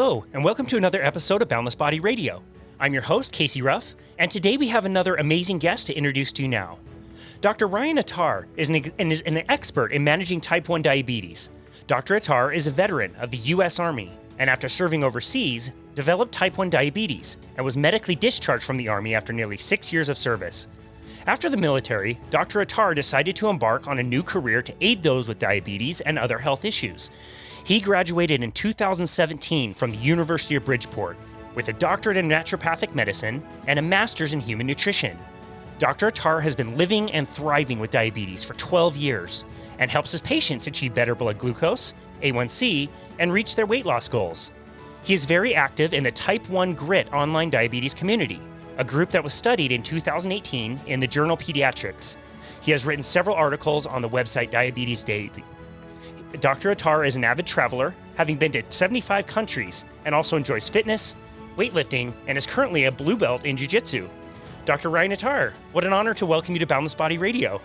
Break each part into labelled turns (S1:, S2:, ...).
S1: Hello, and welcome to another episode of Boundless Body Radio. I'm your host, Casey Ruff, and today we have another amazing guest to introduce to you now. Dr. Ryan Attar is an expert in managing type 1 diabetes. Dr. Attar is a veteran of the U.S. Army, and after serving overseas, developed type 1 diabetes and was medically discharged from the Army after nearly 6 years of service. After the military, Dr. Attar decided to embark on a new career to aid those with diabetes and other health issues. He graduated in 2017 from the University of Bridgeport with a doctorate in naturopathic medicine and a master's in human nutrition. Dr. Attar has been living and thriving with diabetes for 12 years and helps his patients achieve better blood glucose, A1C, and reach their weight loss goals. He is very active in the Type 1 Grit online diabetes community, a group that was studied in 2018 in the journal Pediatrics. He has written several articles on the website Diabetes Daily. Dr. Attar is an avid traveler, having been to 75 countries, and also enjoys fitness, weightlifting, and is currently a blue belt in jiu-jitsu. Dr. Ryan Attar, what an honor to welcome you to Boundless Body Radio.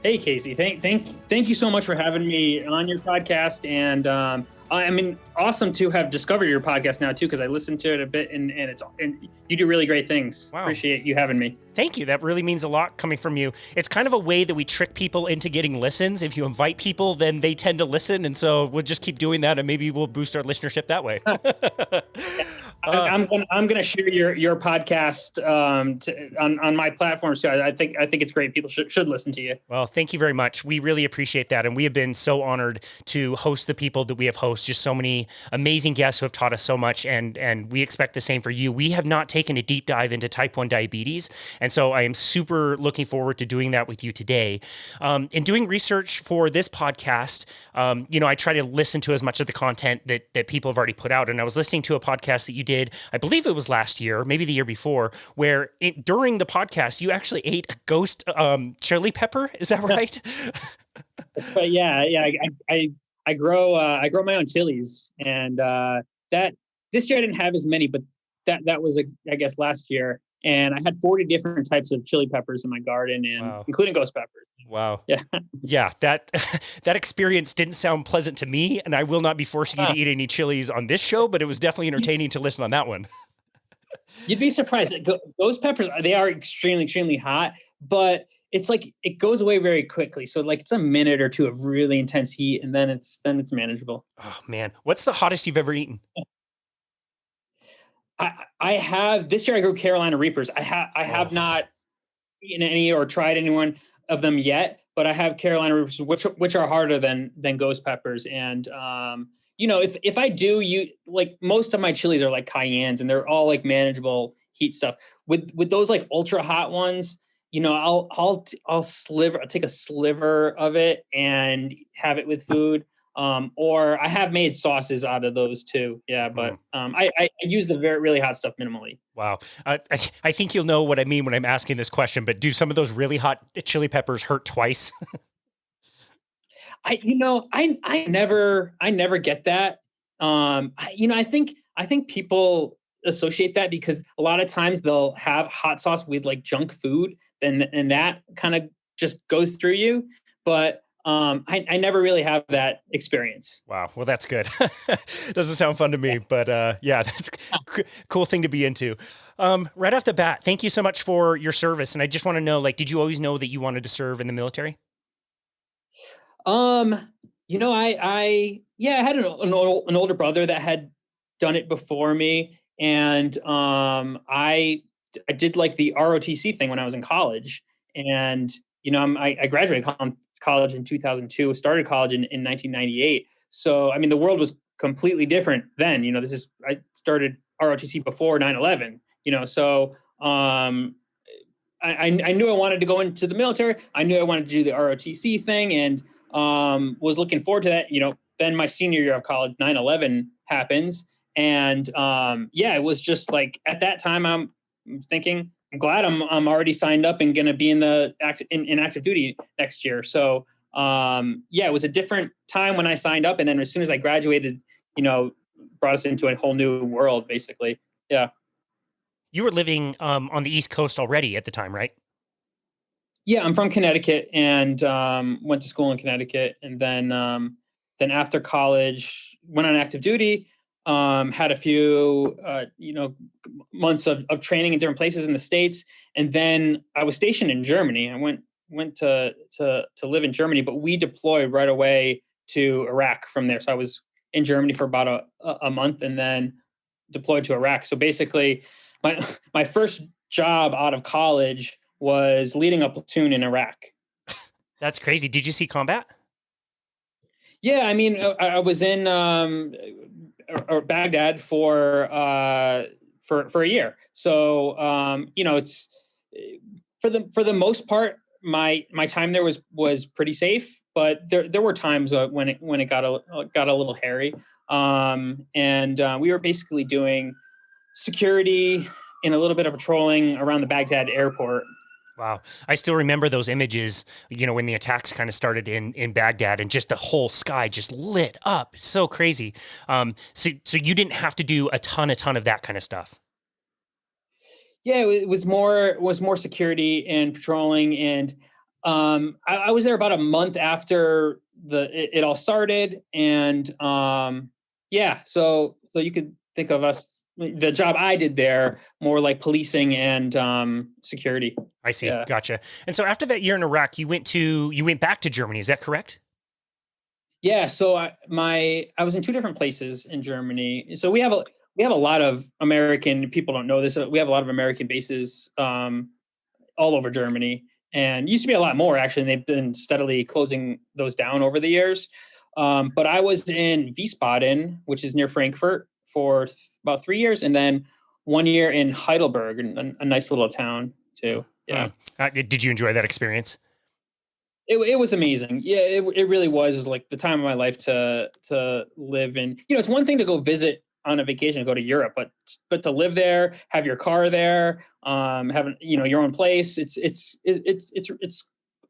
S2: Hey, Casey. Thank you so much for having me on your podcast. And awesome to have discovered your podcast now too, because I listened to it a bit, and you do really great things.
S1: Wow.
S2: Appreciate you having me.
S1: Thank you. That really means a lot coming from you. It's kind of a way that we trick people into getting listens. If you invite people, then they tend to listen, and so we'll just keep doing that, and maybe we'll boost our listenership that way.
S2: I'm gonna share your podcast on my platform. So I think it's great. People should listen to you.
S1: Well, thank you very much. We really appreciate that, and we have been so honored to host the people that we have hosted. Just so many amazing guests who have taught us so much, and we expect the same for you. We have not taken a deep dive into type 1 diabetes, and so I am super looking forward to doing that with you today. In doing research for this podcast, I try to listen to as much of the content that people have already put out, and I was listening to a podcast that you did, I believe it was last year, maybe the year before, where during the podcast, you actually ate a ghost chili pepper. Is that right?
S2: But yeah. I grow my own chilies, and that this year I didn't have as many, but that was I guess last year, and I had 40 different types of chili peppers in my garden, and
S1: Wow.
S2: including ghost peppers.
S1: Wow.
S2: Yeah.
S1: Yeah. That experience didn't sound pleasant to me, and I will not be forcing you to eat any chilies on this show, but it was definitely entertaining to listen on that one.
S2: You'd be surprised. Ghost peppers, they are extremely, extremely hot, but it's like it goes away very quickly. So like it's a minute or two of really intense heat, and then it's manageable.
S1: Oh man, what's the hottest you've ever eaten?
S2: I have this year. I grew Carolina Reapers. I have not eaten any or tried any one of them yet, but I have Carolina Reapers, which are harder than ghost peppers. And if I do, like most of my chilies are like cayennes, and they're all like manageable heat stuff. With those like ultra hot ones, I'll take a sliver of it and have it with food. Or I have made sauces out of those too. Yeah. But, I use the really hot stuff minimally.
S1: Wow. I think you'll know what I mean when I'm asking this question, but do some of those really hot chili peppers hurt twice?
S2: I never get that. I think people associate that because a lot of times they'll have hot sauce with like junk food, and that kind of just goes through you. But I never really have that experience.
S1: Wow. Well, that's good. Doesn't sound fun to me, but yeah, that's a cool thing to be into. Right off the bat, thank you so much for your service. And I just want to know, like, did you always know that you wanted to serve in the military?
S2: I had an older brother that had done it before me. And I did like the ROTC thing when I was in college. And, I graduated college in 2002, started college in 1998. So, I mean, the world was completely different then. I started ROTC before 9/11, so I knew I wanted to go into the military. I knew I wanted to do the ROTC thing, and was looking forward to that. Then my senior year of college, 9/11 happens. And it was just like at that time, I'm thinking, I'm glad I'm already signed up and going to be in active duty next year. So it was a different time when I signed up, and then as soon as I graduated, brought us into a whole new world, basically. Yeah.
S1: You were living on the East Coast already at the time, right?
S2: Yeah, I'm from Connecticut, and went to school in Connecticut, and then after college went on active duty. had a few, months of training in different places in the States. And then I was stationed in Germany. I went to live in Germany, but we deployed right away to Iraq from there. So I was in Germany for about a month and then deployed to Iraq. So basically my first job out of college was leading a platoon in Iraq.
S1: That's crazy. Did you see combat?
S2: Yeah, I mean, I was in Baghdad for a year. So it's for the most part, my time there was pretty safe, but there were times when it got a little hairy, and we were basically doing security and a little bit of patrolling around the Baghdad airport.
S1: Wow. I still remember those images, when the attacks kind of started in Baghdad and just the whole sky just lit up. It's so crazy. So you didn't have to do a ton of that kind of stuff.
S2: Yeah, it was more security and patrolling. And I was there about a month after it all started. And yeah, so you could think of the job I did there more like policing and security.
S1: I see.
S2: Yeah.
S1: Gotcha. And so after that year in Iraq, you went back to Germany. Is that correct?
S2: Yeah. So I was in two different places in Germany. So we have a lot of American people don't know this. We have a lot of American bases all over Germany, and used to be a lot more actually. And they've been steadily closing those down over the years. But I was in Wiesbaden, which is near Frankfurt, for about 3 years, and then 1 year in Heidelberg, a nice little town too. Yeah.
S1: Did you enjoy that experience?
S2: It was amazing. Yeah, it really was. It was like the time of my life to live in. It's one thing to go visit on a vacation, go to Europe, but to live there, have your car there, have your own place. It's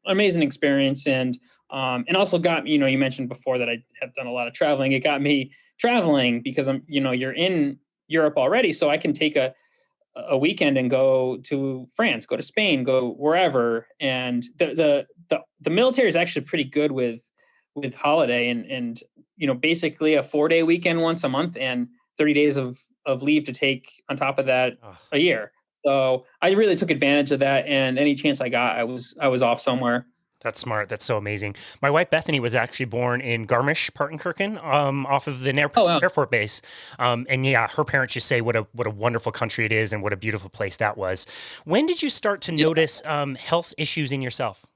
S2: amazing experience, and also got you mentioned before that I have done a lot of traveling. It got me traveling because you're in Europe already, so I can take a weekend and go to France, go to Spain, go wherever. And the military is actually pretty good with holiday and basically a 4-day weekend once a month and 30 days of leave to take on top of that a year. So I really took advantage of that, and any chance I got, I was off somewhere.
S1: That's smart. That's so amazing. My wife, Bethany, was actually born in Garmisch-Partenkirchen, off of the Air Force Base. And yeah, her parents just say what a wonderful country it is and what a beautiful place that was. When did you start to notice health issues in yourself?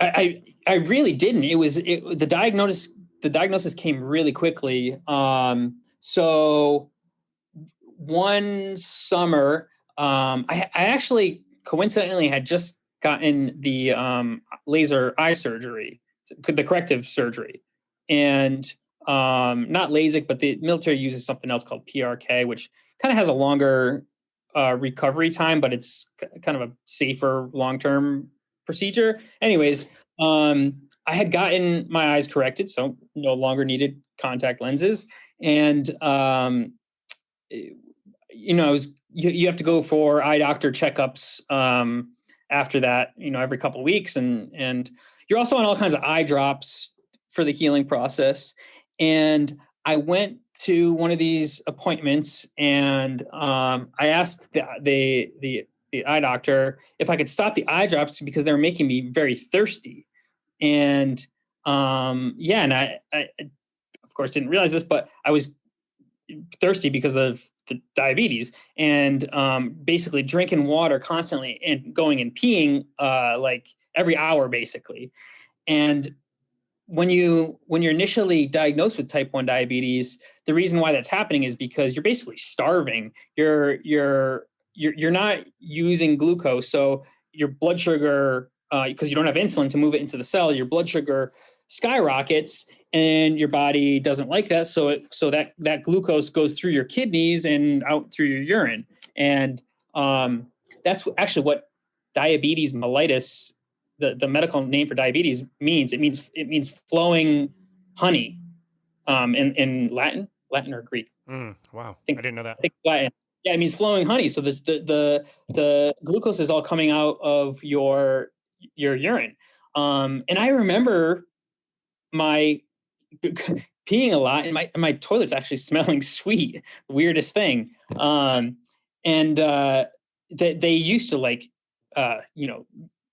S2: I really didn't. The diagnosis came really quickly. So one summer, I actually coincidentally had just gotten the laser eye surgery, the corrective surgery, and not LASIK, but the military uses something else called PRK, which kind of has a longer recovery time, but it's kind of a safer long-term procedure. Anyways, I had gotten my eyes corrected, so no longer needed contact lenses, and you have to go for eye doctor checkups after that, every couple of weeks, and you're also on all kinds of eye drops for the healing process. And I went to one of these appointments, and I asked the eye doctor if I could stop the eye drops because they were making me very thirsty. And and I of course didn't realize this, but I was thirsty because of the diabetes, and basically drinking water constantly and going and peeing like every hour basically. And when you're initially diagnosed with type 1 diabetes, the reason why that's happening is because you're basically starving. You're not using glucose, so your blood sugar, because you don't have insulin to move it into the cell, your blood sugar skyrockets, and your body doesn't like that. So that glucose goes through your kidneys and out through your urine. And that's actually what diabetes mellitus, the medical name for diabetes, means. It means flowing honey, in Latin or Greek.
S1: Wow. I didn't know that.
S2: I think Latin. Yeah, it means flowing honey. So the glucose is all coming out of your urine. And I remember my peeing a lot, and my toilet's actually smelling sweet. Weirdest thing. They used to, like,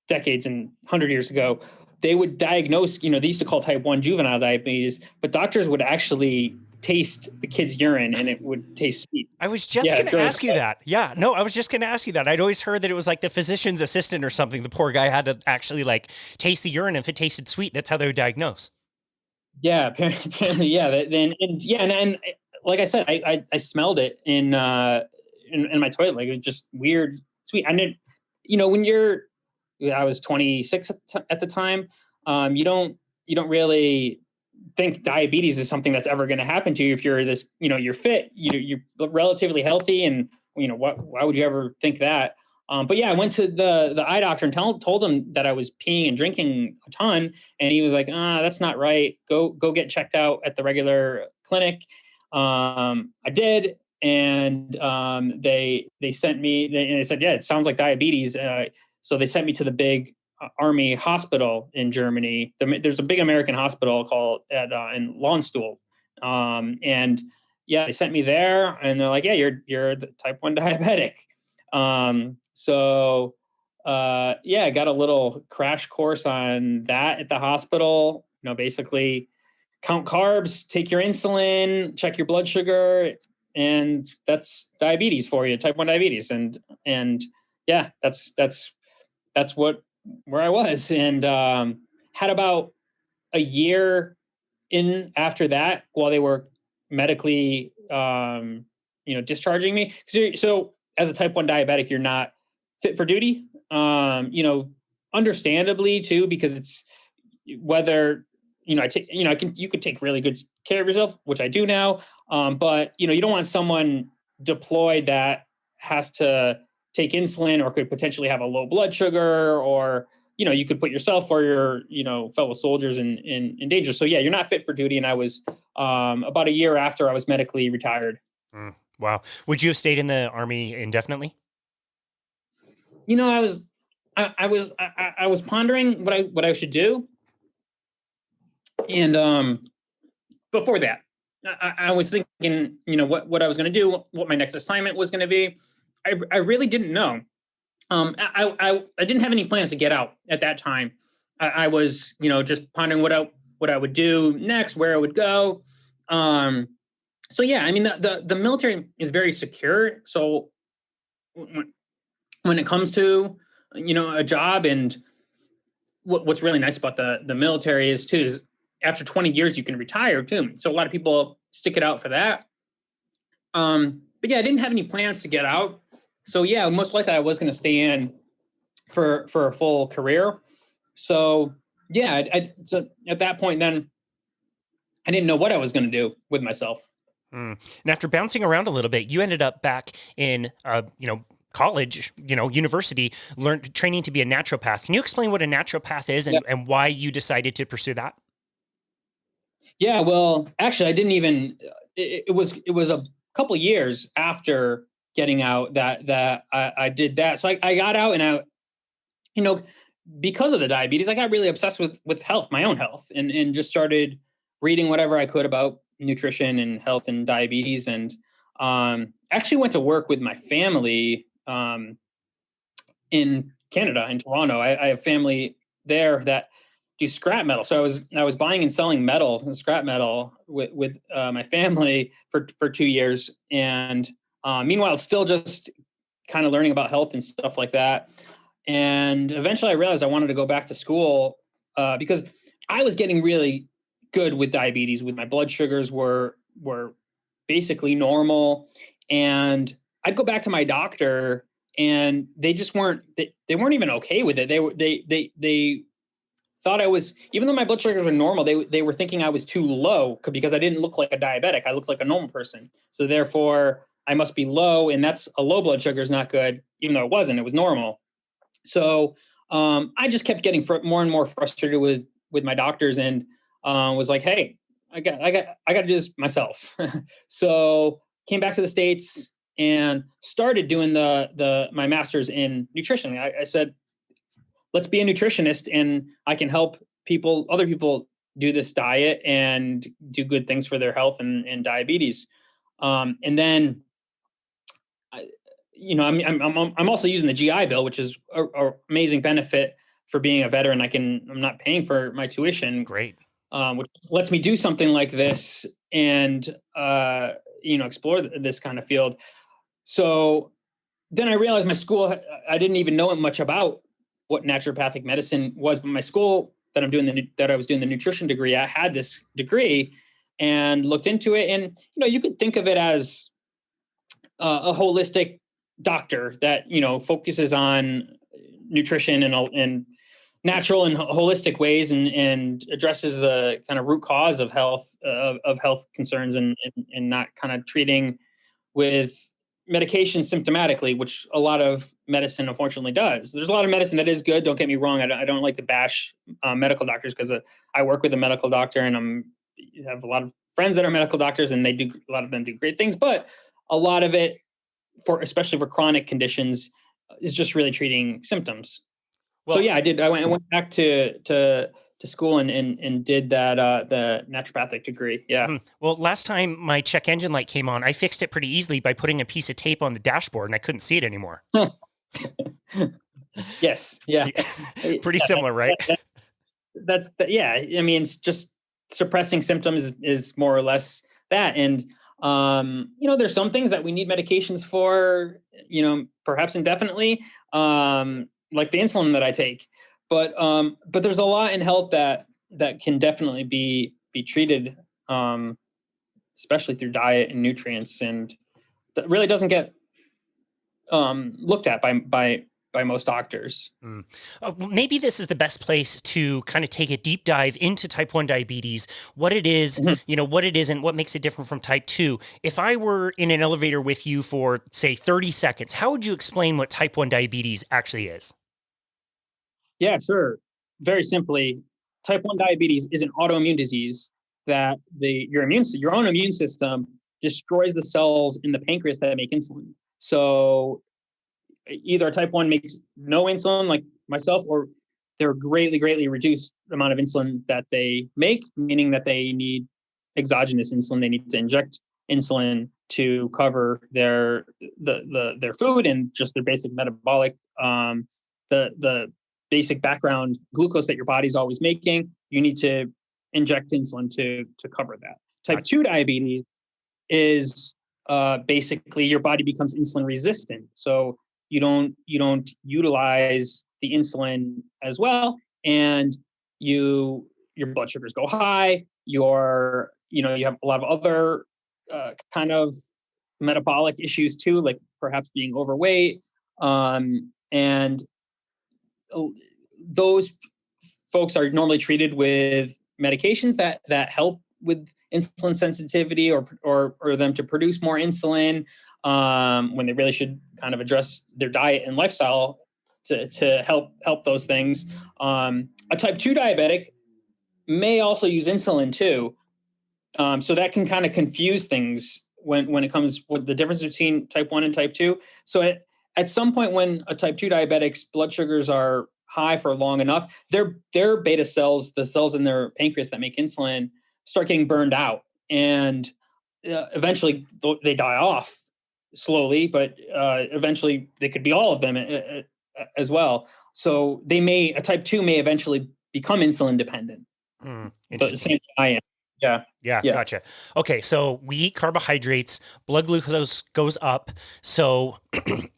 S2: decades and 100 years ago, they would diagnose, they used to call type 1 juvenile diabetes, but doctors would actually taste the kid's urine and it would taste sweet.
S1: I was just going to ask you that. Yeah, no, I was just going to ask you that. I'd always heard that it was like the physician's assistant or something. The poor guy had to actually like taste the urine. If it tasted sweet, that's how they would diagnose.
S2: Yeah, apparently, yeah. And like I said, I smelled it in my toilet. Like, it was just weird, sweet. And it, I was 26 at the time. You don't really think diabetes is something that's ever going to happen to you if you're this, you're fit, you're relatively healthy, and why would you ever think that? But yeah, I went to the eye doctor and told him that I was peeing and drinking a ton, and he was like, that's not right. Go get checked out at the regular clinic. I did, and they sent me. They said, yeah, it sounds like diabetes. So they sent me to the big Army hospital in Germany. There's a big American hospital called in Landstuhl, and yeah, they sent me there, and they're like, yeah, you're the type 1 diabetic. I got a little crash course on that at the hospital. Basically count carbs, take your insulin, check your blood sugar, and that's diabetes for you, type 1 diabetes. And yeah, that's where I was, and had about a year in after that while they were medically, discharging me. So as a type 1 diabetic, you're not fit for duty, understandably too, because it's whether, you could take really good care of yourself, which I do now. But you don't want someone deployed that has to take insulin or could potentially have a low blood sugar, or, you could put yourself or your, fellow soldiers in danger. So yeah, you're not fit for duty. And I was, about a year after I was medically retired.
S1: Wow. Would you have stayed in the Army indefinitely?
S2: I was pondering what I should do. And before that, I was thinking, what I was going to do, what my next assignment was going to be. I really didn't know. I didn't have any plans to get out at that time. I was, just pondering what I would do next, where I would go. So yeah, I mean, the military is very secure. So when it comes to, a job, and what's really nice about the military is after 20 years, you can retire too. So a lot of people stick it out for that. But yeah, I didn't have any plans to get out. So yeah, most likely I was going to stay in for a full career. So yeah, so at that point then, I didn't know what I was going to do with myself.
S1: And after bouncing around a little bit, you ended up back in, college, university, training to be a naturopath. Can you explain what a naturopath is and why you decided to pursue that?
S2: Yeah, well, actually, I didn't even. It was a couple years after getting out that I did that. So I got out, and because of the diabetes, I got really obsessed with health, my own health, and just started reading whatever I could about nutrition and health and diabetes. And actually went to work with my family in Canada, in Toronto. I have family there that do scrap metal. So I was buying and selling metal and scrap metal with my family for 2 years. And meanwhile, still just kind of learning about health and stuff like that. And eventually I realized I wanted to go back to school because I was getting really good with diabetes. With my blood sugars were basically normal. And I'd go back to my doctor, and they just weren't they weren't even okay with it. They thought I was, even though my blood sugars were normal, they were thinking I was too low because I didn't look like a diabetic. I looked like a normal person. So therefore I must be low, and that's a low blood sugar is not good, even though it wasn't, it was normal. So I just kept getting more and more frustrated with my doctors, and was like, hey, I got to do this myself. So came back to the States and started doing my master's in nutrition. I said, let's be a nutritionist, and I can help other people do this diet and do good things for their health and diabetes. And then, I'm also using the GI Bill, which is a amazing benefit for being a veteran. I'm not paying for my tuition.
S1: Great.
S2: Which lets me do something like this and, explore this kind of field. So then I realized my school, I didn't even know much about what naturopathic medicine was, but my school that I was doing the nutrition degree, I had this degree and looked into it. And, you could think of it as a holistic doctor that, focuses on nutrition and natural and holistic ways and addresses the kind of root cause of health concerns and not kind of treating with medication symptomatically, which a lot of medicine unfortunately does. There's a lot of medicine that is good. Don't get me wrong. I don't like to bash medical doctors because I work with a medical doctor and I have a lot of friends that are medical doctors and a lot of them do great things, but a lot of it especially for chronic conditions is just really treating symptoms. Well, so yeah, I did. I went back to school and did that the naturopathic degree. Yeah.
S1: Well, last time my check engine light came on, I fixed it pretty easily by putting a piece of tape on the dashboard, and I couldn't see it anymore.
S2: Yes. Yeah.
S1: Pretty similar, right?
S2: Yeah. I mean, it's just suppressing symptoms is more or less that. And there's some things that we need medications for, perhaps indefinitely. Like the insulin that I take, but there's a lot in health that can definitely be treated, especially through diet and nutrients, and that really doesn't get looked at by most doctors.
S1: Maybe this is the best place to kind of take a deep dive into type 1 diabetes, what it is, what it isn't, what makes it different from type 2. If I were in an elevator with you for, say, 30 seconds, how would you explain what type 1 diabetes actually is?
S2: Yeah, sure. Very simply, type 1 diabetes is an autoimmune disease that your own immune system destroys the cells in the pancreas that make insulin. So either type 1 makes no insulin like myself, or they're greatly, greatly reduced the amount of insulin that they make, meaning that they need exogenous insulin. They need to inject insulin to cover their food and just their basic metabolic, the basic background glucose that your body's always making. You need to inject insulin to cover that. Type 2 diabetes is basically your body becomes insulin resistant. So you don't utilize the insulin as well, and your blood sugars go high. You have a lot of other kind of metabolic issues too, like perhaps being overweight, and those folks are normally treated with medications that help with insulin sensitivity or them to produce more insulin, when they really should kind of address their diet and lifestyle to help those things. A type 2 diabetic may also use insulin too. So that can kind of confuse things when it comes with the difference between type 1 and type 2. So at some point when a type 2 diabetic's blood sugars are high for long enough, their beta cells, the cells in their pancreas that make insulin, start getting burned out. And eventually they die off slowly, but eventually they could be all of them as well. So a type 2 may eventually become insulin dependent.
S1: Interesting.
S2: Same I am.
S1: Yeah, gotcha. Okay, so we eat carbohydrates, blood glucose goes up. So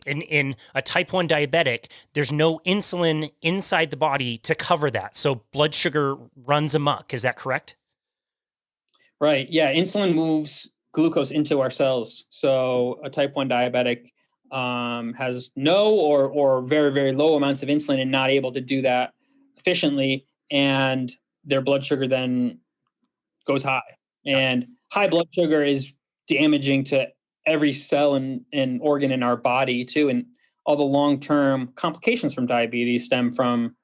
S1: in a type 1 diabetic, there's no insulin inside the body to cover that. So blood sugar runs amok. Is that correct?
S2: Right. Yeah. Insulin moves glucose into our cells. So a type 1 diabetic has no or very, very low amounts of insulin and not able to do that efficiently. And their blood sugar then goes high. And high blood sugar is damaging to every cell and organ in our body too. And all the long-term complications from diabetes stem from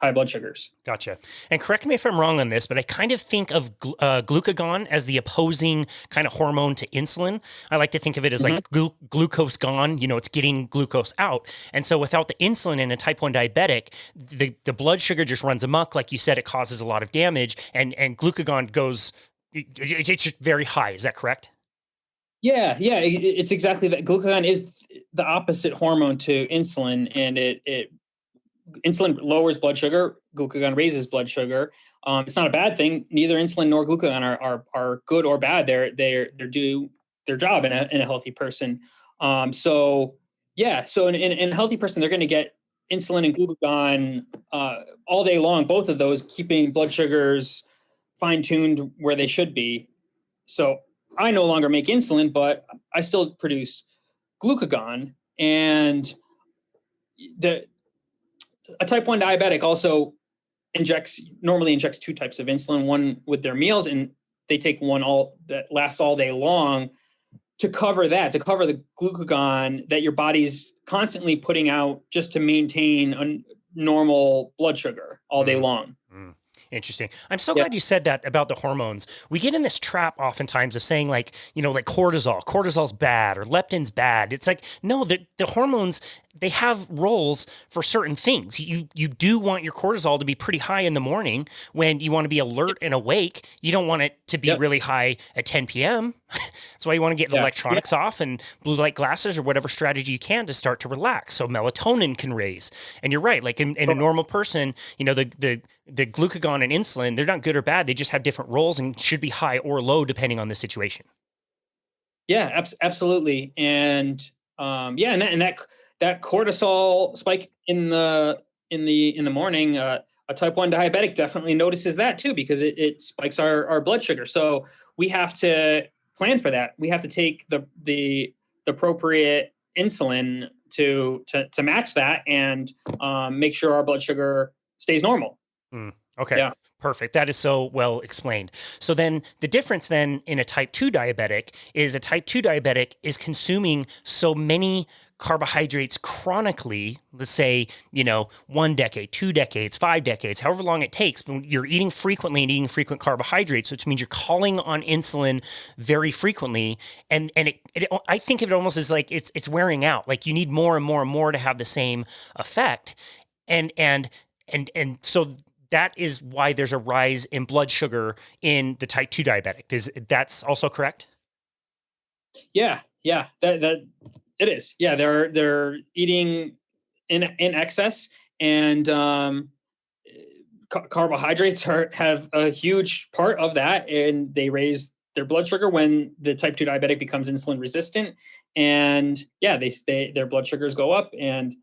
S2: high blood sugars.
S1: Gotcha. And correct me if I'm wrong on this, but I kind of think of glucagon as the opposing kind of hormone to insulin. I like to think of it as like glucose gone, it's getting glucose out. And so without the insulin in a type 1 diabetic, the blood sugar just runs amok. Like you said, it causes a lot of damage, and glucagon goes, it's just very high. Is that correct?
S2: Yeah, it's exactly that. Glucagon is the opposite hormone to insulin, and insulin lowers blood sugar. Glucagon raises blood sugar. It's not a bad thing. Neither insulin nor glucagon are good or bad. They do their job in a healthy person. So in a healthy person, they're going to get insulin and glucagon all day long. Both of those keeping blood sugars fine-tuned where they should be. So I no longer make insulin, but I still produce glucagon. And a type 1 diabetic also normally injects two types of insulin, one with their meals, and they take one that lasts all day long to cover the glucagon that your body's constantly putting out just to maintain a normal blood sugar all day long.
S1: Interesting. I'm so glad you said that about the hormones. We get in this trap oftentimes of saying like cortisol's bad or leptin's bad. It's like, no, the hormones, they have roles for certain things. You do want your cortisol to be pretty high in the morning when you want to be alert and awake. You don't want it to be really high at 10 p.m. That's why you want to get electronics off and blue light glasses or whatever strategy you can to start to relax. So melatonin can raise. And you're right. Like in a normal person, the glucagon and insulin, they're not good or bad. They just have different roles and should be high or low depending on the situation.
S2: Yeah, absolutely. And that cortisol spike in the morning, a type 1 diabetic definitely notices that too, because it spikes our blood sugar. So we have to plan for that. We have to take the appropriate insulin to match that and make sure our blood sugar stays normal.
S1: Okay. Yeah. Perfect. That is so well explained. So then the difference then in a type 2 diabetic is a type 2 diabetic is consuming so many carbohydrates chronically, let's say, 1 decade, 2 decades, 5 decades, however long it takes, but you're eating frequently and eating frequent carbohydrates, which means you're calling on insulin very frequently. And I think of it almost as like it's wearing out. Like you need more and more and more to have the same effect. And so that is why there's a rise in blood sugar in the type 2 diabetic. That's also correct?
S2: Yeah. That it is. Yeah, they're eating in excess, and carbohydrates have a huge part of that, and they raise their blood sugar when the type 2 diabetic becomes insulin resistant, and their blood sugars go up, and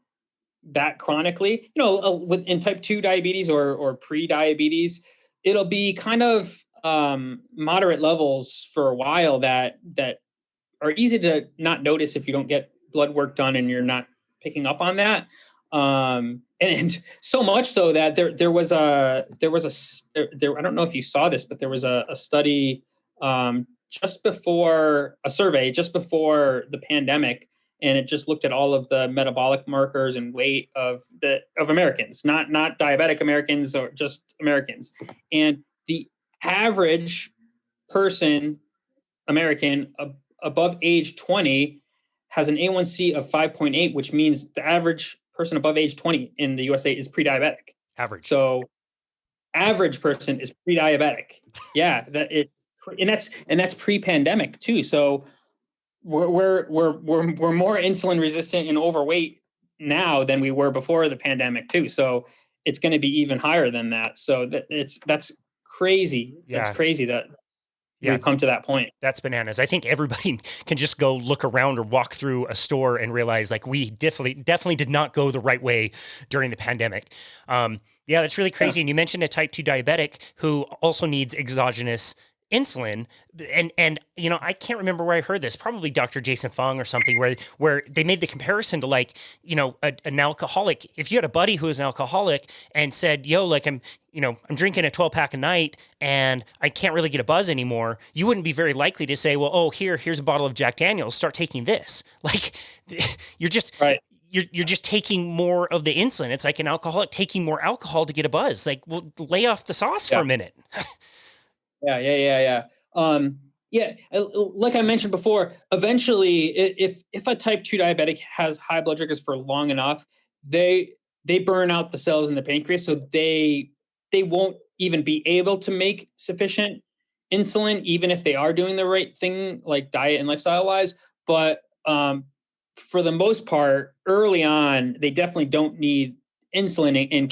S2: that chronically, in type 2 diabetes or pre-diabetes, it'll be kind of moderate levels for a while that are easy to not notice if you don't get blood work done and you're not picking up on that. And so much so that there I don't know if you saw this, but there was a study just before the pandemic, and it just looked at all of the metabolic markers and weight of Americans, not diabetic Americans or just Americans. And the average person, American, above age 20 has an A1C of 5.8, which means the average person above age 20 in the USA is pre-diabetic.
S1: Average.
S2: So average person is pre-diabetic. Yeah, that's pre-pandemic too. So we're more insulin resistant and overweight now than we were before the pandemic too. So it's going to be even higher than that. So that's crazy. Yeah. That's crazy that we've come to that point.
S1: That's bananas. I think everybody can just go look around or walk through a store and realize like we definitely did not go the right way during the pandemic. That's really crazy. Yeah. And you mentioned a type 2 diabetic who also needs exogenous insulin, and I can't remember where I heard this, probably Dr. Jason Fung or something, where they made the comparison to like, an alcoholic. If you had a buddy who was an alcoholic and said, yo, like I'm drinking a 12-pack a night and I can't really get a buzz anymore, you wouldn't be very likely to say, well, here's a bottle of Jack Daniels, start taking this. Like you're just, right. you're just taking more of the insulin. It's like an alcoholic taking more alcohol to get a buzz. Like, well, lay off the sauce for a minute.
S2: Yeah. Like I mentioned before, eventually, if a type 2 diabetic has high blood sugars for long enough, they burn out the cells in the pancreas, so they won't even be able to make sufficient insulin, even if they are doing the right thing, like diet and lifestyle wise. But for the most part, early on, they definitely don't need insulin and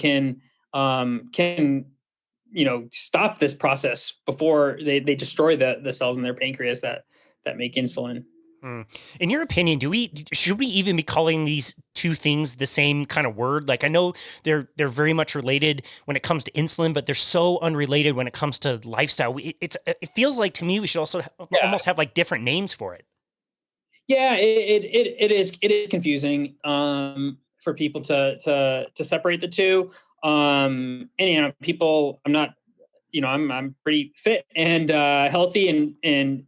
S2: can stop this process before they destroy the cells in their pancreas that make insulin.
S1: In your opinion, should we even be calling these two things the same kind of word? Like, I know they're very much related when it comes to insulin, but they're so unrelated when it comes to lifestyle. It feels like to me we should also almost have like different names for it.
S2: Yeah, it is confusing for people to separate the two. And people, I'm not, I'm pretty fit and healthy, and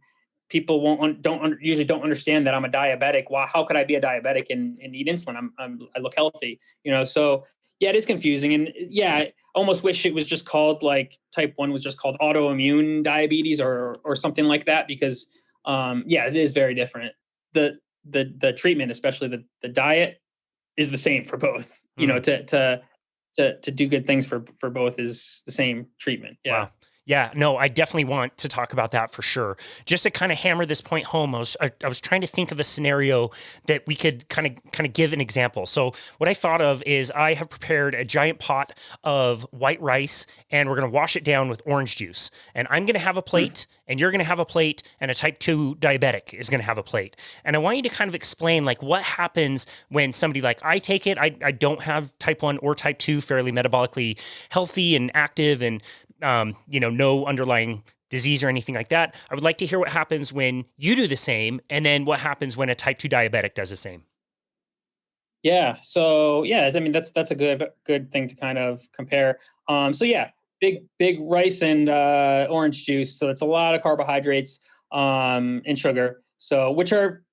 S2: people usually don't understand that I'm a diabetic. Wow, how could I be a diabetic and need insulin? I look healthy, So yeah, it is confusing, and yeah, I almost wish it was just called like type 1 was just called autoimmune diabetes or something like that, because yeah, it is very different. The treatment, especially the diet, is the same for both. To do good things for both is the same treatment. Yeah.
S1: Wow. Yeah, no, I definitely want to talk about that for sure. Just to kind of hammer this point home, I was trying to think of a scenario that we could kind of give an example. So what I thought of is I have prepared a giant pot of white rice, and we're going to wash it down with orange juice. And I'm going to have a plate, and you're going to have a plate, and a type 2 diabetic is going to have a plate. And I want you to kind of explain like what happens when somebody like I take it. I don't have type 1 or type 2, fairly metabolically healthy and active, and no underlying disease or anything like that. I would like to hear what happens when you do the same, and then what happens when a type 2 diabetic does the same.
S2: Yeah. So yeah, I mean that's a good thing to kind of compare. So yeah, big rice and orange juice. So it's a lot of carbohydrates and sugar. So which are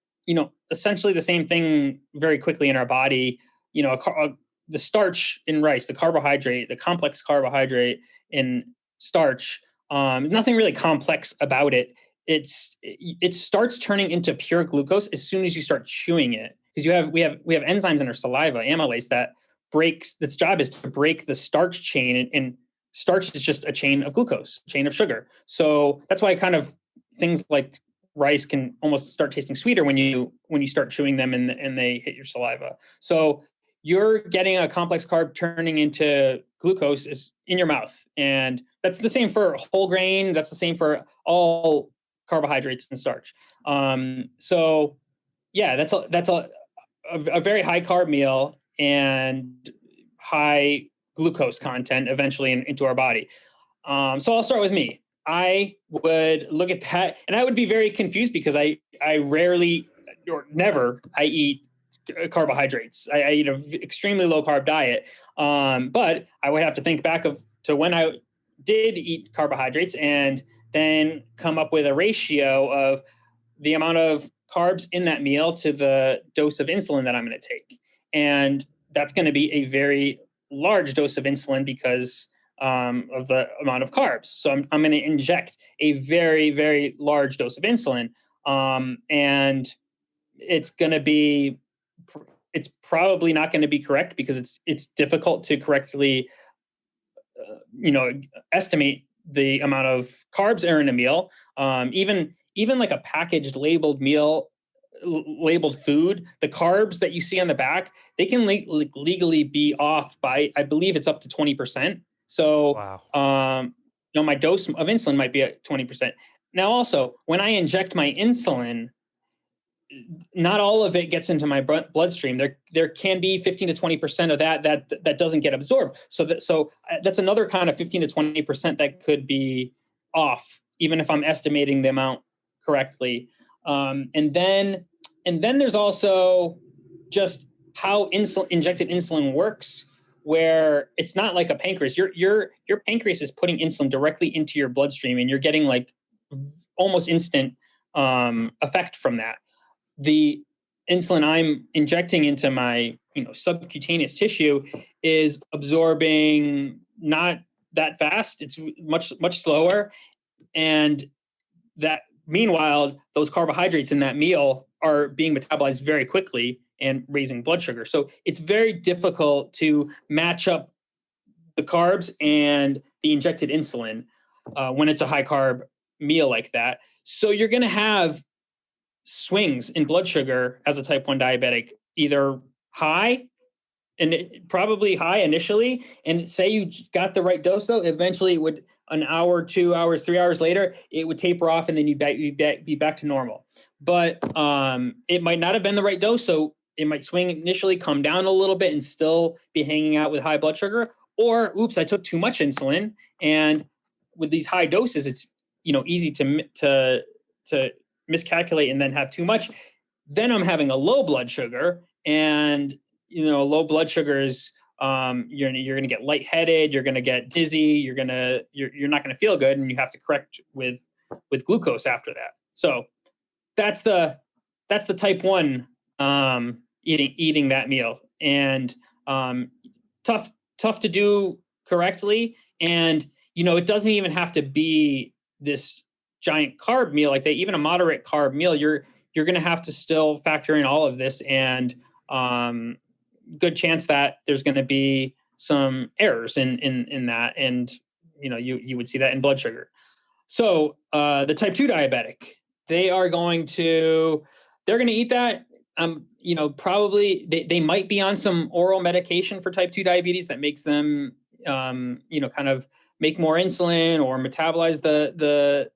S2: essentially the same thing very quickly in our body. The starch in rice, the carbohydrate, the complex carbohydrate in starch. Nothing really complex about it. It starts turning into pure glucose as soon as you start chewing it, because we have enzymes in our saliva, amylase, that breaks. Its job is to break the starch chain, and starch is just a chain of glucose, chain of sugar. So that's why kind of things like rice can almost start tasting sweeter when you start chewing them and they hit your saliva. So you're getting a complex carb turning into glucose is in your mouth. And that's the same for whole grain. That's the same for all carbohydrates and starch. So yeah, that's a very high carb meal and high glucose content eventually into our body. So I'll start with me. I would look at that, and I would be very confused because I rarely or never I eat carbohydrates. I eat an extremely low carb diet, but I would have to think back to when I did eat carbohydrates and then come up with a ratio of the amount of carbs in that meal to the dose of insulin that I'm going to take. And that's going to be a very large dose of insulin because of the amount of carbs. So I'm going to inject a very, very large dose of insulin. And it's probably not going to be correct because it's difficult to correctly, estimate the amount of carbs that are in a meal. Even like a packaged labeled meal, labeled food, the carbs that you see on the back, they can legally be off by, I believe it's up to 20%. So,
S1: wow.
S2: My dose of insulin might be at 20%. Now, also, when I inject my insulin, not all of it gets into my bloodstream. There can be 15 to 20% of that doesn't get absorbed. So that's another kind of 15 to 20% that could be off, even if I'm estimating the amount correctly. And then there's also just how injected insulin works, where it's not like a pancreas. Your pancreas is putting insulin directly into your bloodstream, and you're getting like almost instant effect from that. insulin I'm injecting into my, subcutaneous tissue is absorbing not that fast. It's much, much slower. And that meanwhile, those carbohydrates in that meal are being metabolized very quickly and raising blood sugar. So it's very difficult to match up the carbs and the injected insulin when it's a high carb meal like that. So you're going to have swings in blood sugar as a type 1 diabetic, either high and probably high initially. And say you got the right dose, though, eventually it would, an hour, 2 hours, 3 hours later, it would taper off and then you'd be back to normal. But it might not have been the right dose. So it might swing initially, come down a little bit and still be hanging out with high blood sugar. Or, oops, I took too much insulin. And with these high doses, it's, easy to miscalculate and then have too much. Then I'm having a low blood sugar, and low blood sugar is you're going to get lightheaded, you're going to get dizzy, you're not going to feel good, and you have to correct with glucose after that. So that's the type 1 eating that meal, and tough to do correctly. And it doesn't even have to be this giant carb meal like that. Even a moderate carb meal, you're going to have to still factor in all of this, and good chance that there's going to be some errors in that, and you would see that in blood sugar. So the type 2 diabetic, they're going to eat that. Probably they might be on some oral medication for type 2 diabetes that makes them kind of make more insulin or metabolize the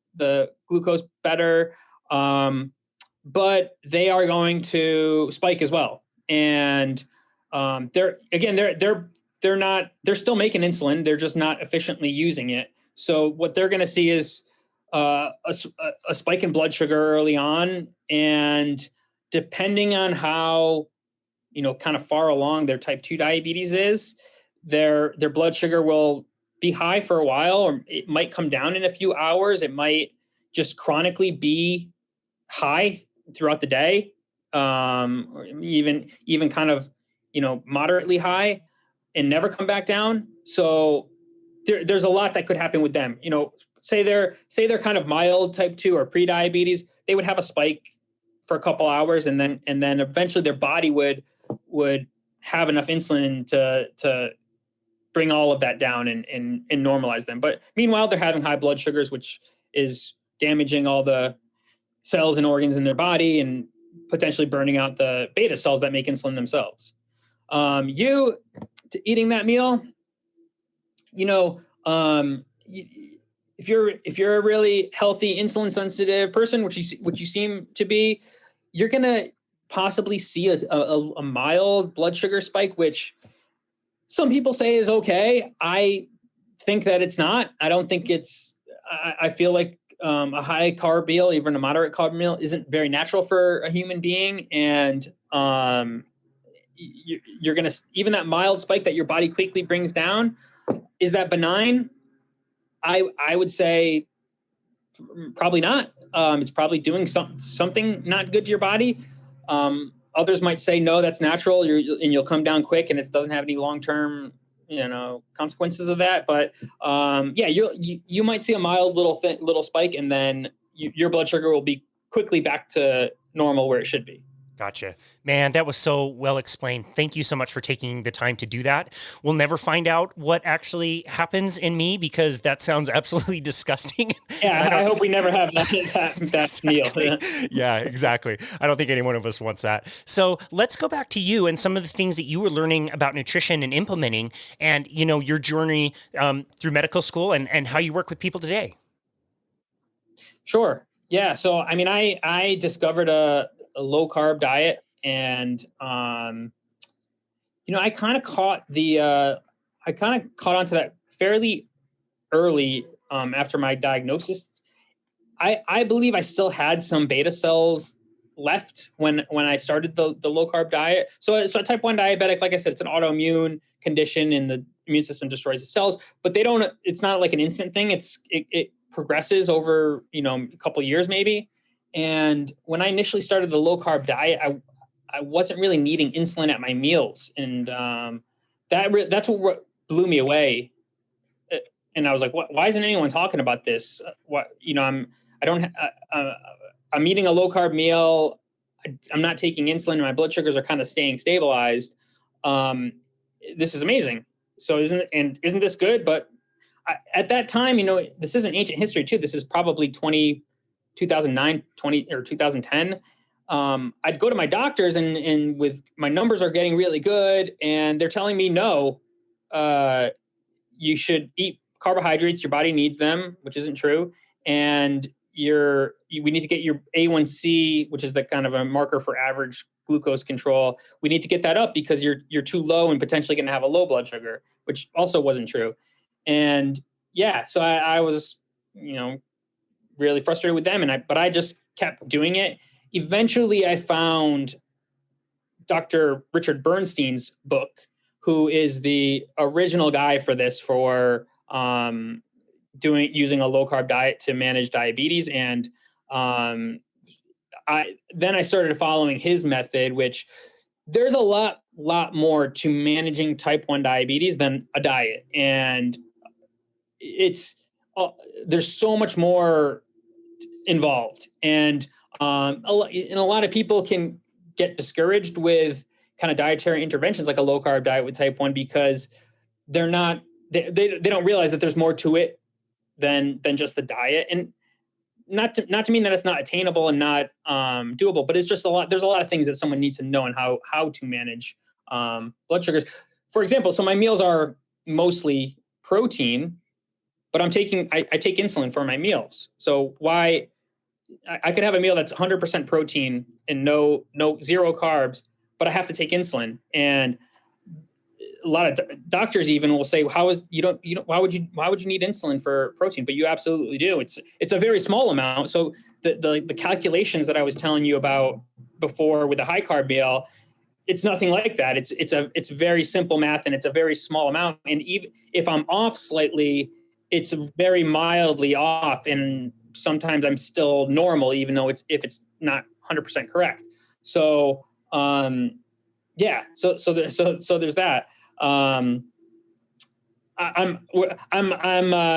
S2: glucose better. But they are going to spike as well. And they're still making insulin. They're just not efficiently using it. So what they're going to see is a spike in blood sugar early on. And depending on how, kind of far along their type 2 diabetes is, their blood sugar will be high for a while, or it might come down in a few hours. It might just chronically be high throughout the day, or even kind of, moderately high and never come back down. So there's a lot that could happen with them. Say they're kind of mild type 2 or pre-diabetes, they would have a spike for a couple hours, and then eventually their body would have enough insulin to bring all of that down and normalize them. But meanwhile, they're having high blood sugars, which is damaging all the cells and organs in their body and potentially burning out the beta cells that make insulin themselves. Eating that meal, if you're a really healthy, insulin sensitive person, which you seem to be, you're gonna possibly see a mild blood sugar spike, which some people say is okay. I think that it's not. I don't think it's. I feel like a high carb meal, even a moderate carb meal, isn't very natural for a human being, and you're gonna, even that mild spike that your body quickly brings down, is that benign? I would say probably not. It's probably doing something not good to your body. Others might say, no, that's natural. You'll come down quick, and it doesn't have any long-term, consequences of that. But you might see a mild little spike, and then your blood sugar will be quickly back to normal where it should be.
S1: Gotcha. Man, that was so well explained. Thank you so much for taking the time to do that. We'll never find out what actually happens in me, because that sounds absolutely disgusting.
S2: Yeah, I hope we never have that
S1: exactly.
S2: meal.
S1: Yeah, exactly. I don't think any one of us wants that. So let's go back to you and some of the things that you were learning about nutrition and implementing, and your journey through medical school and how you work with people today.
S2: Sure. Yeah. So, I discovered a low carb diet, and I kind of caught onto that fairly early after my diagnosis. I believe I still had some beta cells left when I started the low carb diet. So a type 1 diabetic, like I said, it's an autoimmune condition, and the immune system destroys the cells, but it's not like an instant thing. It progresses over, a couple of years maybe. And when I initially started the low carb diet, I wasn't really needing insulin at my meals. And that's what blew me away. And I was like, why isn't anyone talking about this? I'm eating a low carb meal. I'm not taking insulin and my blood sugars are kind of staying stabilized. This is amazing. So isn't this good? But at that time, this isn't ancient history too. This is probably 2009, 2010. I'd go to my doctors and with my numbers are getting really good. And they're telling me, no, you should eat carbohydrates. Your body needs them, which isn't true. And we need to get your A1C, which is the kind of a marker for average glucose control. We need to get that up because you're too low and potentially going to have a low blood sugar, which also wasn't true. And yeah, so I was, really frustrated with them. But I just kept doing it. Eventually I found Dr. Richard Bernstein's book, who is the original guy for this, for using a low carb diet to manage diabetes. And I started following his method, which there's a lot more to managing type 1 diabetes than a diet. And there's so much more involved. And a lot of people can get discouraged with kind of dietary interventions like a low carb diet with type 1 because they don't realize that there's more to it than just the diet. And not to mean that it's not attainable and not doable, but it's just there's a lot of things that someone needs to know and how to manage blood sugars. For example, so my meals are mostly protein, but I take insulin for my meals. So why I could have a meal that's 100% protein and zero carbs, but I have to take insulin. And a lot of doctors even will say, why would you need insulin for protein? But you absolutely do. It's a very small amount. So the calculations that I was telling you about before with the high carb meal, it's nothing like that. It's very simple math and it's a very small amount. And even if I'm off slightly, it's very mildly off. And sometimes I'm still normal, even though if it's not 100% correct. So, yeah. So there's that. I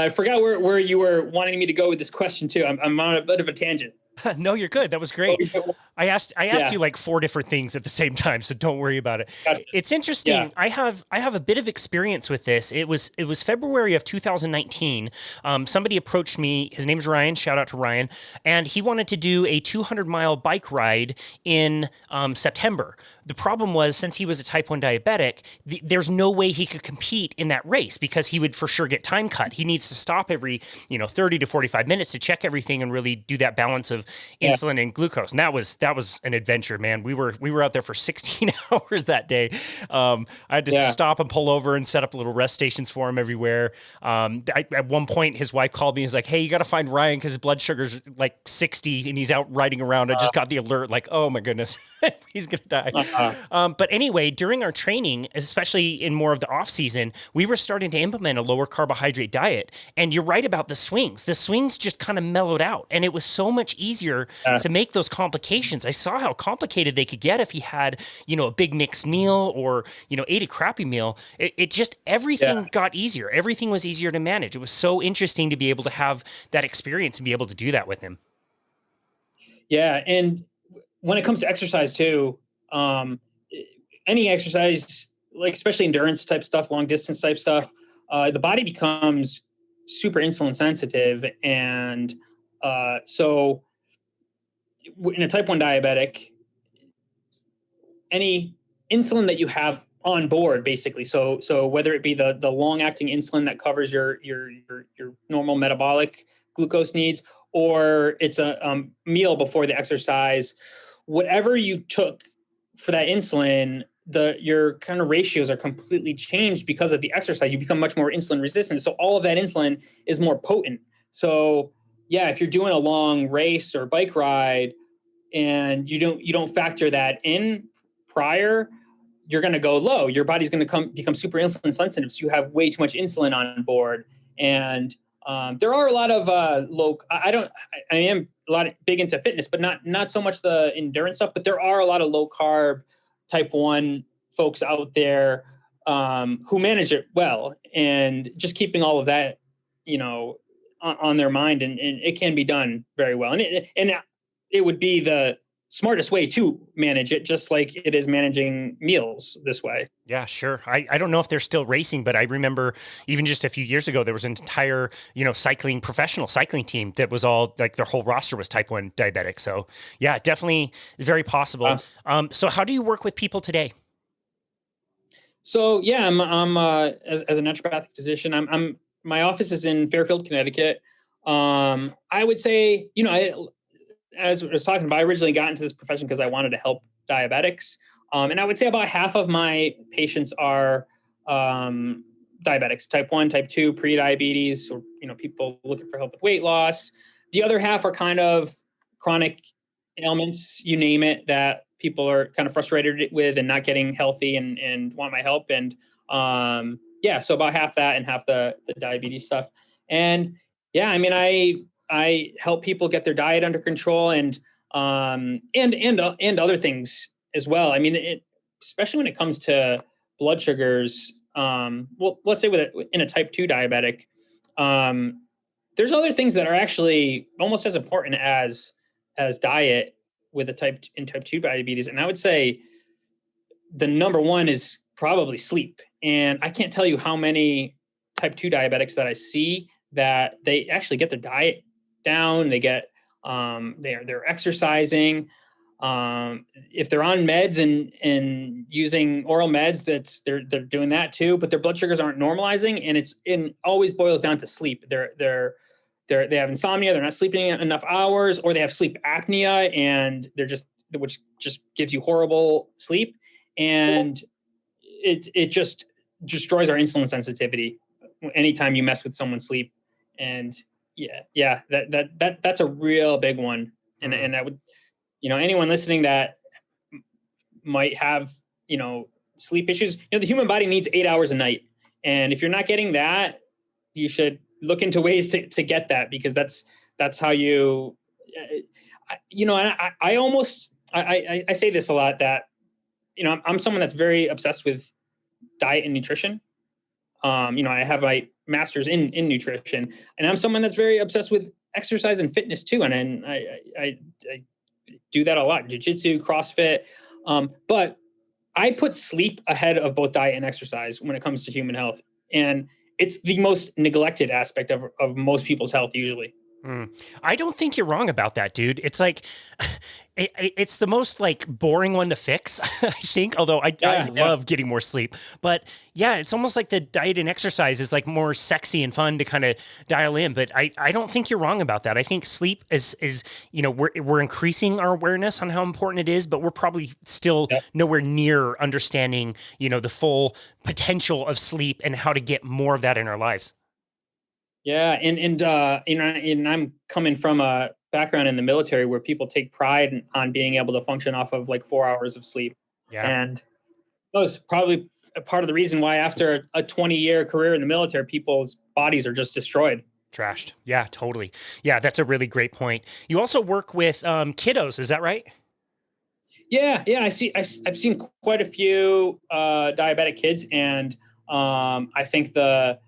S2: forgot where you were wanting me to go with this question too. I'm on a bit of a tangent.
S1: No, you're good. That was great. I asked you like 4 different things at the same time, so don't worry about it.
S2: Gotcha.
S1: It's interesting. Yeah. I have a bit of experience with this. It was February of 2019. Somebody approached me. His name's Ryan. Shout out to Ryan. And he wanted to do a 200-mile bike ride in September. The problem was, since he was a type 1 diabetic, there's no way he could compete in that race because he would for sure get time cut. He needs to stop every 30 to 45 minutes to check everything and really do that balance of insulin and glucose. And that was an adventure, man. We were out there for 16 hours that day. I had to stop and pull over and set up little rest stations for him everywhere. At one point, his wife called me and was like, "Hey, you got to find Ryan because his blood sugar's like 60 and he's out riding around." I just got the alert, like, oh my goodness, he's gonna die. But anyway, during our training, especially in more of the off season, we were starting to implement a lower carbohydrate diet. And you're right about the swings. The swings just kind of mellowed out, and it was so much easier to make those complications. I saw how complicated they could get if he had, a big mixed meal or, ate a crappy meal. It just, everything got easier. Everything was easier to manage. It was so interesting to be able to have that experience and be able to do that with him. Yeah.
S2: And when it comes to exercise too, any exercise, like especially endurance type stuff, long distance type stuff, the body becomes super insulin sensitive. And so in a type 1 diabetic, any insulin that you have on board, basically. So whether it be the long acting insulin that covers your normal metabolic glucose needs, or it's a meal before the exercise, whatever you took for that insulin, your kind of ratios are completely changed because of the exercise. You become much more insulin resistant. So all of that insulin is more potent. So yeah, if you're doing a long race or bike ride and you don't factor that in prior, you're going to go low. Your body's going to become super insulin sensitive. So you have way too much insulin on board. And there are a lot of I am big into fitness, but not so much the endurance stuff. But there are a lot of low carb type 1 folks out there who manage it well, and just keeping all of that, on their mind, and it can be done very well. And it would be the smartest way to manage it, just like it is managing meals this way.
S1: Yeah, sure. I don't know if they're still racing, but I remember even just a few years ago, there was an entire, professional cycling team that was all like their whole roster was type 1 diabetic. So yeah, definitely very possible. So how do you work with people today?
S2: So yeah, I'm as a naturopathic physician, my office is in Fairfield, Connecticut. I would say, as I was talking about, I originally got into this profession because I wanted to help diabetics. And I would say about half of my patients are diabetics, type 1, type 2, pre-diabetes, or, people looking for help with weight loss. The other half are kind of chronic ailments, you name it, that people are kind of frustrated with and not getting healthy and want my help. And so about half that and half the diabetes stuff. And yeah, I mean, I help people get their diet under control and other things as well. I mean, especially when it comes to blood sugars. Well, let's say in a type 2 diabetic, there's other things that are actually almost as important as diet with type 2 diabetes. And I would say the number one is probably sleep. And I can't tell you how many type 2 diabetics that I see that they actually get their diet down. They get they're exercising. If they're on meds and using oral meds, they're doing that too, but their blood sugars aren't normalizing, and it always boils down to sleep. They have insomnia, they're not sleeping enough hours, or they have sleep apnea, and which just gives you horrible sleep, and it just destroys our insulin sensitivity anytime you mess with someone's sleep. And that's a real big one. And I would, anyone listening that might have, sleep issues, the human body needs 8 hours a night. And if you're not getting that, you should look into ways to get that, because that's how you, I say this a lot, that, I'm someone that's very obsessed with diet and nutrition. I have my master's in nutrition, and I'm someone that's very obsessed with exercise and fitness too. And I do that a lot, jiu-jitsu, CrossFit. But I put sleep ahead of both diet and exercise when it comes to human health. And it's the most neglected aspect of most people's health usually.
S1: I don't think you're wrong about that, dude. It's like, it's the most like boring one to fix, I think, although I love getting more sleep. But yeah, it's almost like the diet and exercise is like more sexy and fun to kind of dial in. But I don't think you're wrong about that. I think sleep is we're increasing our awareness on how important it is, but we're probably still nowhere near understanding, the full potential of sleep and how to get more of that in our lives.
S2: Yeah. And I'm coming from a background in the military where people take pride on being able to function off of like 4 hours of sleep.
S1: Yeah.
S2: And that was probably a part of the reason why after a 20-year career in the military, people's bodies are just destroyed.
S1: Trashed. Yeah, totally. Yeah. That's a really great point. You also work with kiddos. Is that right?
S2: Yeah. I've seen quite a few diabetic kids, and I think the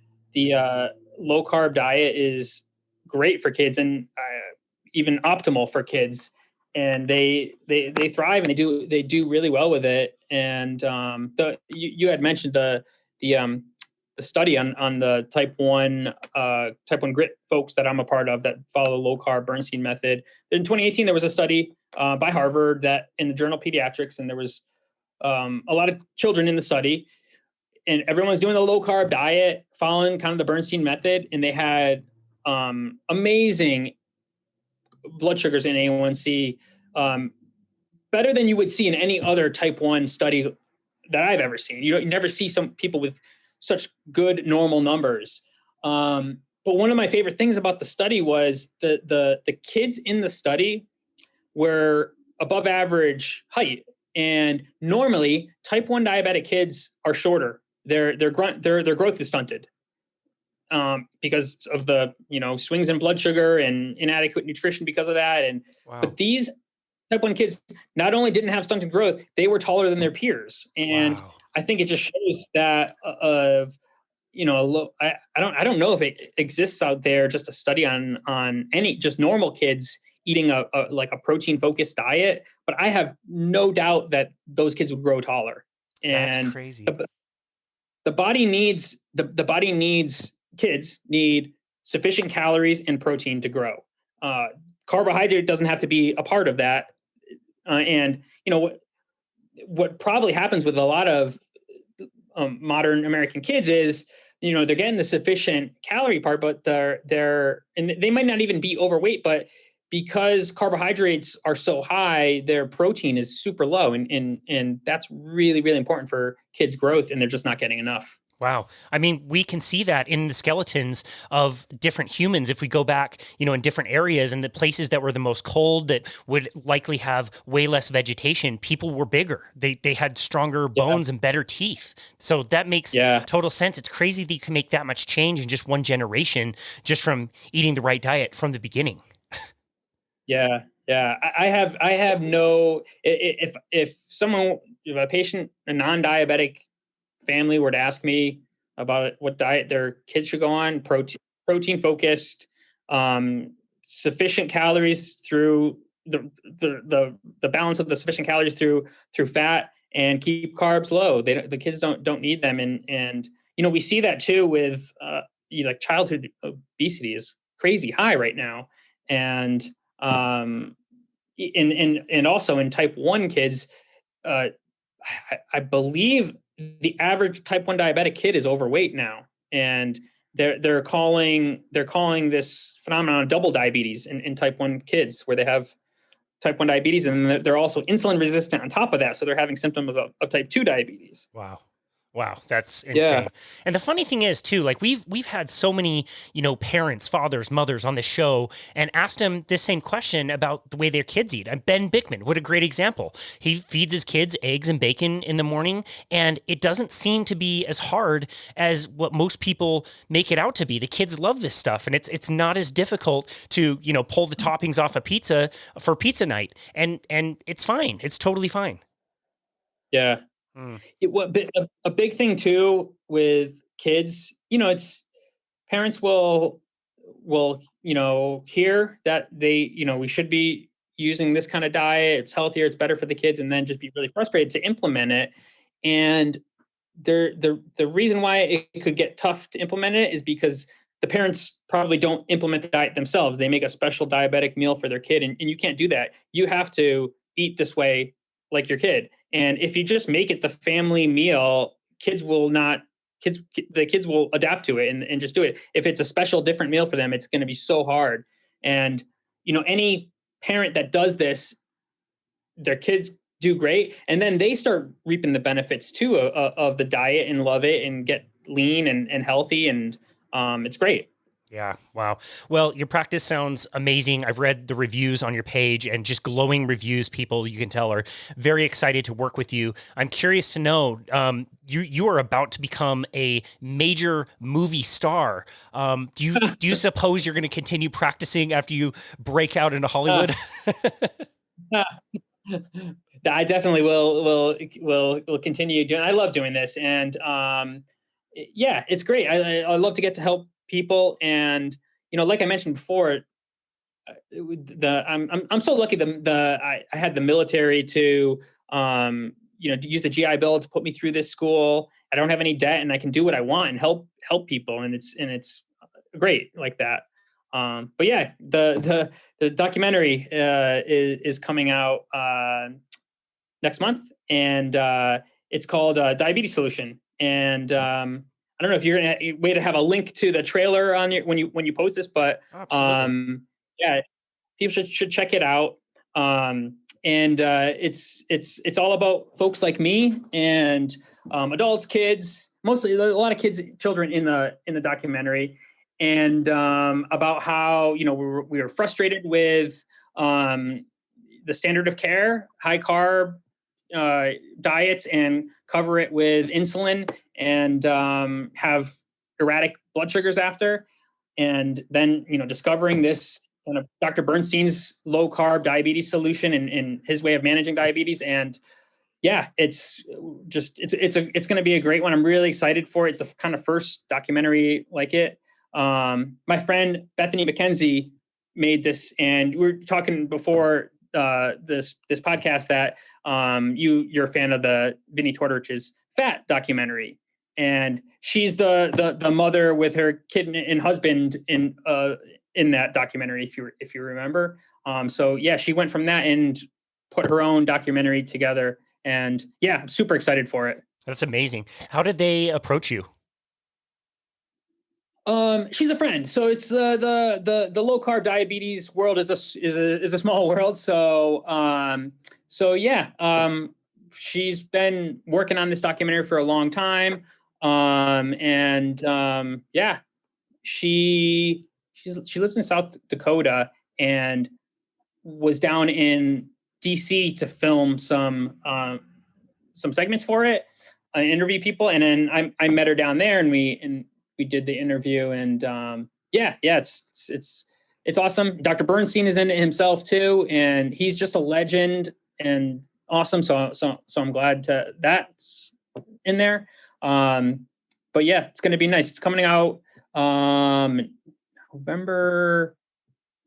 S2: low carb diet is great for kids, and even optimal for kids, and they thrive, and they do really well with it. And you had mentioned the study on the type 1 grit folks that I'm a part of that follow the low carb Bernstein method. In 2018, there was a study by Harvard that in the journal Pediatrics, and there was a lot of children in the study, and everyone's doing the low carb diet, following kind of the Bernstein method. And they had amazing blood sugars in A1C, better than you would see in any other type 1 study that I've ever seen. You never see some people with such good normal numbers. But one of my favorite things about the study was the kids in the study were above average height. And normally type 1 diabetic kids are shorter. Their growth is stunted. because of the, swings in blood sugar and inadequate nutrition because of that.
S1: Wow.
S2: But these type 1 kids not only didn't have stunted growth, they were taller than their peers. And
S1: Wow.
S2: I think it just shows that I don't know if it exists out there, just a study on any just normal kids eating a like a protein focused diet, but I have no doubt that those kids would grow taller.
S1: That's
S2: And
S1: crazy.
S2: the body needs kids need sufficient calories and protein to grow. Carbohydrate doesn't have to be a part of that. And what probably happens with a lot of modern American kids is, they're getting the sufficient calorie part, but and they might not even be overweight, but because carbohydrates are so high, their protein is super low, and that's really, really important for kids' growth, and they're just not getting enough.
S1: Wow. I mean, we can see that in the skeletons of different humans. If we go back, in different areas and the places that were the most cold, that would likely have way less vegetation, people were bigger. They had stronger bones and better teeth. So that makes total sense. It's crazy that you can make that much change in just one generation, just from eating the right diet from the beginning.
S2: Yeah. Yeah. I have no, if someone, if a patient, a non-diabetic family were to ask me about what diet their kids should go on, protein focused, sufficient calories through the balance of the sufficient calories through fat, and keep carbs low. The kids don't need them. And we see that too with like childhood obesity is crazy high right now. And and also in type 1 kids, I believe the average type 1 diabetic kid is overweight now, and they're calling this phenomenon double diabetes in type 1 kids, where they have type 1 diabetes and they're also insulin resistant on top of that, so they're having symptoms of type 2 diabetes.
S1: Wow. Wow, that's
S2: Yeah.
S1: insane. And the funny thing is too, like we've had so many, parents, fathers, mothers on the show and asked them this same question about the way their kids eat. And Ben Bickman, what a great example. He feeds his kids eggs and bacon in the morning, and it doesn't seem to be as hard as what most people make it out to be. The kids love this stuff, and it's not as difficult to, pull the toppings off a pizza for pizza night. And it's fine. It's totally fine.
S2: Yeah.
S1: Mm.
S2: A big thing too with kids, it's parents will hear that we should be using this kind of diet, it's healthier, it's better for the kids, and then just be really frustrated to implement it. And the reason why it could get tough to implement it is because the parents probably don't implement the diet themselves. They make a special diabetic meal for their kid, and you can't do that. You have to eat this way like your kid. And if you just make it the family meal, the kids will adapt to it and just do it. If it's a special different meal for them, it's going to be so hard. And any parent that does this, their kids do great, and then they start reaping the benefits too of the diet and love it and get lean and healthy, and it's great.
S1: Yeah. Wow. Well, your practice sounds amazing. I've read the reviews on your page, and just glowing reviews. People, you can tell, are very excited to work with you. I'm curious to know, you are about to become a major movie star. Do you suppose you're going to continue practicing after you break out into Hollywood?
S2: I definitely will continue doing. I love doing this, and yeah, it's great. I love to get to help people, and like I mentioned before, I'm so lucky. I had the military to to use the GI Bill to put me through this school. I don't have any debt, and I can do what I want and help people, and it's great like that. But yeah, the documentary is coming out next month, and it's called Diabetes Solution. And I don't know if you're gonna way to have a link to the trailer on your when you post this, but
S1: Absolutely.
S2: yeah, people should check it out. And it's all about folks like me and adults, kids, mostly a lot of kids, children in the documentary, and about how we were frustrated with the standard of care, high carb diets, and cover it with insulin, and have erratic blood sugars after. And then, discovering this kind of Dr. Bernstein's low carb diabetes solution and his way of managing diabetes. And yeah, it's going to be a great one. I'm really excited for it. It's the kind of first documentary like it. My friend Bethany McKenzie made this, and we were talking before this podcast that you're a fan of the Vinnie Tortorich's Fat documentary. And she's the mother with her kid and husband in that documentary, if you remember. So yeah, she went from that and put her own documentary together. And yeah, I'm super excited for it.
S1: That's amazing. How did they approach you?
S2: She's a friend. So it's the low carb diabetes world is a small world. So yeah, she's been working on this documentary for a long time. Yeah, she lives in South Dakota and was down in DC to film some segments for it, interview people. And then I met her down there and we did the interview, and yeah, it's awesome. Dr. Bernstein is in it himself too, and he's just a legend and awesome. So I'm glad that's in there. But yeah, it's going to be nice. It's coming out November.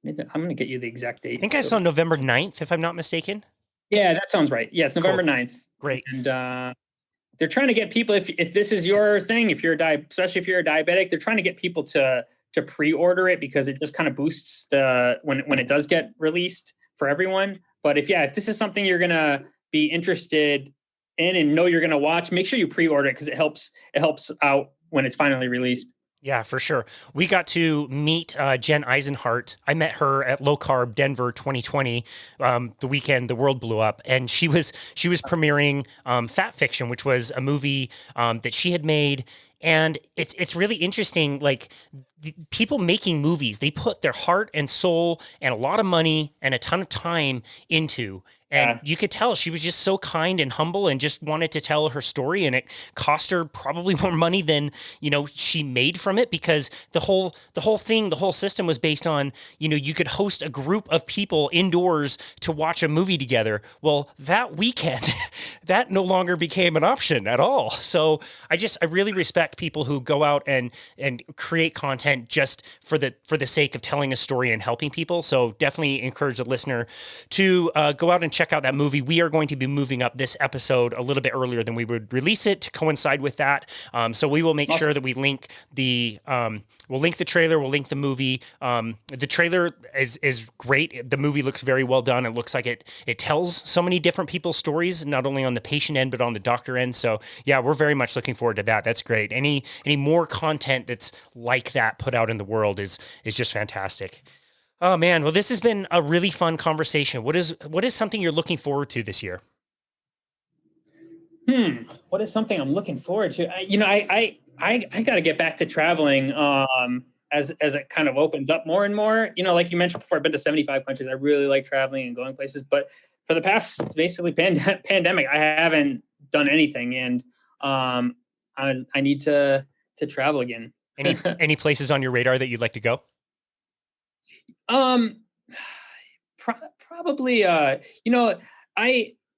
S2: I'm going to get you the exact date.
S1: I think I saw November 9th, if I'm not mistaken.
S2: Yeah, that sounds right. Yeah, it's November 9th.
S1: Great.
S2: And they're trying to get people, if this is your thing, especially if you're a diabetic, they're trying to get people to pre-order it because it just kind of boosts when it does get released for everyone. But if this is something you're going to be interested in and know you're going to watch, make sure you pre-order it because it helps out when it's finally released.
S1: Yeah, for sure. We got to meet Jen Eisenhart. I met her at Low Carb Denver 2020, the weekend the world blew up, and she was premiering Fat Fiction, which was a movie that she had made. And it's really interesting, like people making movies, they put their heart and soul and a lot of money and a ton of time into. And you could tell she was just so kind and humble and just wanted to tell her story. And it cost her probably more money than, she made from it, because the whole system was based on, you could host a group of people indoors to watch a movie together. Well, that weekend, that no longer became an option at all. So I really respect people who go out and create content just for the sake of telling a story and helping people. So definitely encourage the listener to go out and check out that movie. We are going to be moving up this episode a little bit earlier than we would release it to coincide with that. So we will make sure that we link we'll link the trailer, we'll link the movie. The trailer is great. The movie looks very well done. It looks like it tells so many different people's stories, not only on the patient end, but on the doctor end. So yeah, we're very much looking forward to that. That's great. Any more content that's like that put out in the world is just fantastic. Oh man, well, this has been a really fun conversation. What is something you're looking forward to this year?
S2: What is something I'm looking forward to? I got to get back to traveling as it kind of opens up more and more. Like you mentioned before, I've been to 75 countries. I really like traveling and going places, but for the past basically pandemic, I haven't done anything, and I need to travel again.
S1: Any places on your radar that you'd like to go?
S2: Probably,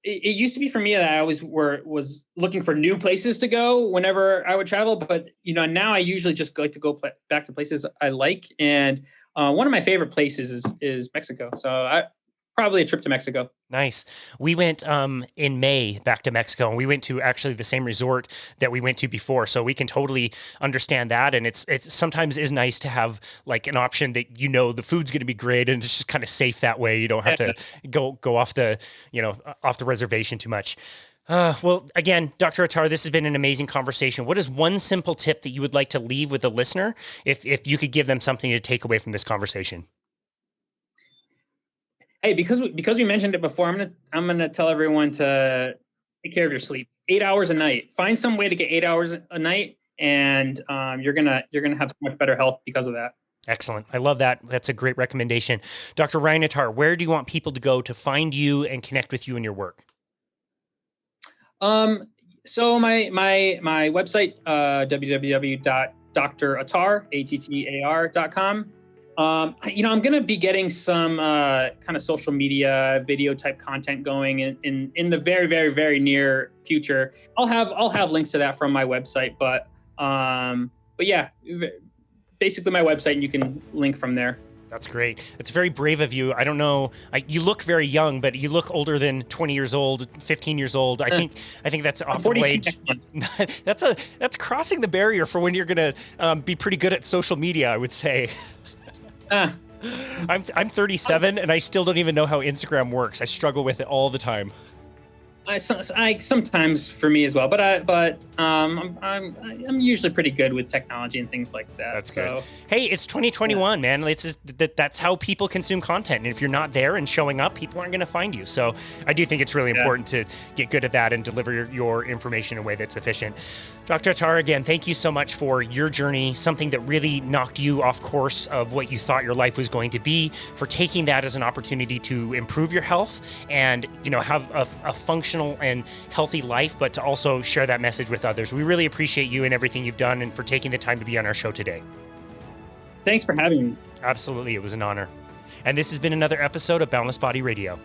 S2: it used to be for me that I always was looking for new places to go whenever I would travel. But, now I usually just like to go back to places I like. And one of my favorite places is Mexico. So probably a trip to Mexico.
S1: Nice. We went in May back to Mexico, and we went to actually the same resort that we went to before. So we can totally understand that. And it sometimes is nice to have like an option that the food's going to be great and it's just kind of safe that way. You don't have to go off the off the reservation too much. Well, again, Dr. Attar, this has been an amazing conversation. What is one simple tip that you would like to leave with the listener if you could give them something to take away from this conversation?
S2: Hey, because we mentioned it before, I'm gonna tell everyone to take care of your sleep. 8 hours a night. Find some way to get 8 hours a night, and you're gonna have so much better health because of that.
S1: Excellent. I love that. That's a great recommendation. Dr. Ryan Attar, where do you want people to go to find you and connect with you and your work?
S2: So my website, www.dietary, Dr. Attar, ATTAR.com. I'm going to be getting some kind of social media video type content going in the very, very, very near future. I'll have links to that from my website, but yeah, basically my website, and you can link from there.
S1: That's great. It's very brave of you. I don't know. You look very young, but you look older than 20 years old, 15 years old. I think that's optimal age. That's crossing the barrier for when you're going to be pretty good at social media, I would say. I'm 37 and I still don't even know how Instagram works. I struggle with it all the time.
S2: I sometimes for me as well, but I'm usually pretty good with technology and things like that.
S1: That's good. Hey, it's 2021, man. That's how people consume content. And if you're not there and showing up, people aren't going to find you. So I do think it's really important to get good at that and deliver your information in a way that's efficient. Dr. Attar, again, thank you so much for your journey, something that really knocked you off course of what you thought your life was going to be, for taking that as an opportunity to improve your health and, have a functional and healthy life, but to also share that message with others. We really appreciate you and everything you've done and for taking the time to be on our show today.
S2: Thanks for having me.
S1: Absolutely. It was an honor. And this has been another episode of Boundless Body Radio.